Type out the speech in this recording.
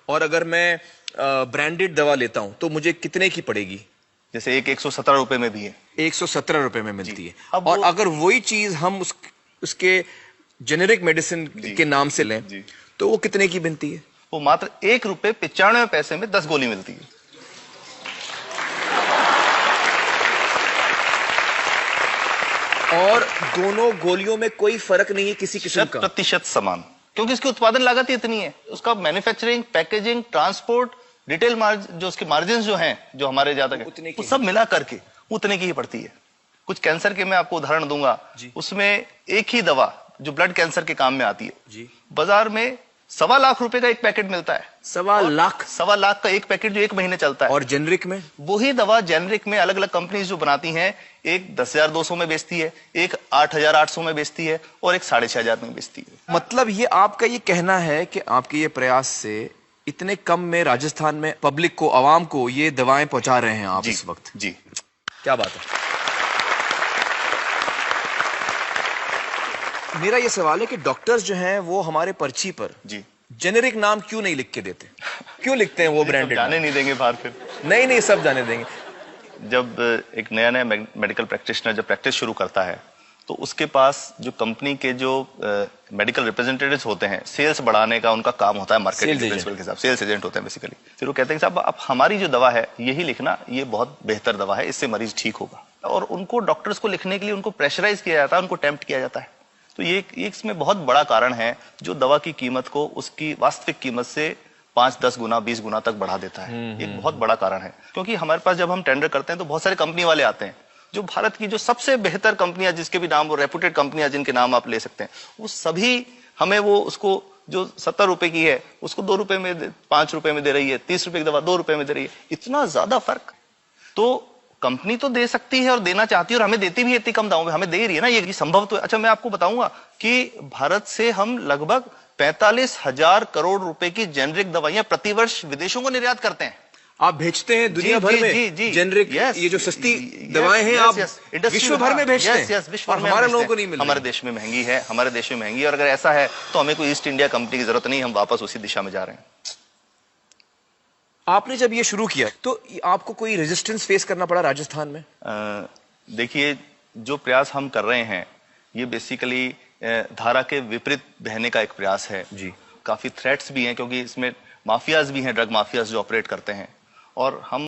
और अगर मैं ब्रांडेड दवा लेता हूं तो मुझे कितने की पड़ेगी? जैसे एक 117 रुपए में भी है, 117 रुपए में मिलती है। अब और अगर वही चीज हम उसके जेनेरिक मेडिसिन के नाम से लें तो वो कितने की बनती है? वो मात्र 1 रुपए 95 पैसे में 10 गोली मिलती है। और दोनों गोलियों में कोई फर्क नहीं है किसी किस्म का? 100% समान, क्योंकि इसकी उत्पादन लागत ही इतनी है। उसका manufacturing, packaging, transport, retail margin, जो उसके मार्जिन जो हैं, जो हमारे ज्यादा वो सब मिला करके उतने की ही पड़ती है। कुछ कैंसर के मैं आपको उदाहरण दूंगा, उसमें एक ही दवा जो ब्लड कैंसर के काम में आती है, बाजार में 1.25 लाख रुपए का एक पैकेट मिलता है। 1.25 लाख का एक पैकेट जो 1 महीने चलता है। और जेनरिक में वही दवा जेनरिक में अलग अलग कंपनीज जो बनाती हैं, एक 10,200 में बेचती है, एक 8,800 में बेचती है और एक 6,500 में बेचती है। मतलब ये आपका ये कहना है कि आपके ये प्रयास से इतने कम में राजस्थान में पब्लिक को, आवाम को ये दवाएं पहुंचा रहे हैं आप इस वक्त? जी, क्या बात है। मेरा ये सवाल है कि डॉक्टर्स जो हैं वो हमारे पर्ची पर जेनेरिक नाम क्यों नहीं लिख के देते? क्यों लिखते हैं वो ब्रांडेड? जाने नहीं देंगे बाहर फिर? नहीं, सब जाने देंगे। जब एक नया मेडिकल प्रैक्टिशनर जब प्रैक्टिस शुरू करता है तो उसके पास जो कंपनी के जो मेडिकल रिप्रेजेंटेटिव्स होते हैं, सेल्स बढ़ाने का उनका काम होता है, मार्केटिंग प्रिंसिपल के हिसाब, सेल्स एजेंट होते हैं बेसिकली। फिर वो कहते हैं साहब आप हमारी जो दवा है यही लिखना, ये बहुत बेहतर दवा है, इससे मरीज ठीक होगा। और उनको डॉक्टर्स को लिखने के लिए उनको प्रेशराइज किया जाता है, उनको टेम्प्ट किया जाता है। तो ये इसमें बहुत बड़ा कारण है जो दवा की कीमत को उसकी वास्तविक कीमत से 5-10 गुना 20 गुना तक बढ़ा देता है। एक बहुत बड़ा कारण है, क्योंकि हमारे पास जब हम टेंडर करते हैं तो बहुत सारे कंपनी वाले आते हैं, जो भारत की जो सबसे बेहतर कंपनियां, जिसके भी नाम वो रेपुटेड कंपनियां जिनके नाम आप ले सकते हैं, वो सभी हमें वो उसको जो 70 रुपए की है उसको 2 रुपए में 5 रुपए में दे रही है, 30 रुपए की दवा 2 रुपए में दे रही है। इतना ज्यादा फर्क तो कंपनी तो दे सकती है और देना चाहती है, और हमें देती भी है इतनी कम दामों में, हमें दे रही है ना, ये संभव तो है। अच्छा, मैं आपको बताऊंगा कि भारत से हम लगभग 45,000 करोड़ रुपए की जेनरिक दवाइयां प्रतिवर्ष विदेशों को निर्यात करते हैं। आप भेजते हैं दुनिया भर में जेनरिक, ये जो सस्ती दवाएं हैं आप विश्व भर में भेजते हैं? विश्व और हमारे लोगों को नहीं मिल रही। हमारे देश में महंगी है, हमारे देश में महंगी है, और अगर ऐसा है तो हमें कोई ईस्ट इंडिया कंपनी की जरूरत नहीं, हम वापस उसी दिशा में जा रहे हैं। आपने जब ये शुरू किया तो आपको कोई रेजिस्टेंस फेस करना पड़ा राजस्थान में? देखिए, जो प्रयास हम कर रहे हैं ये बेसिकली धारा के विपरीत बहने का एक प्रयास है जी। काफी थ्रेट्स भी हैं, क्योंकि इसमें माफियाज भी हैं, ड्रग माफियाज जो ऑपरेट करते हैं, और हम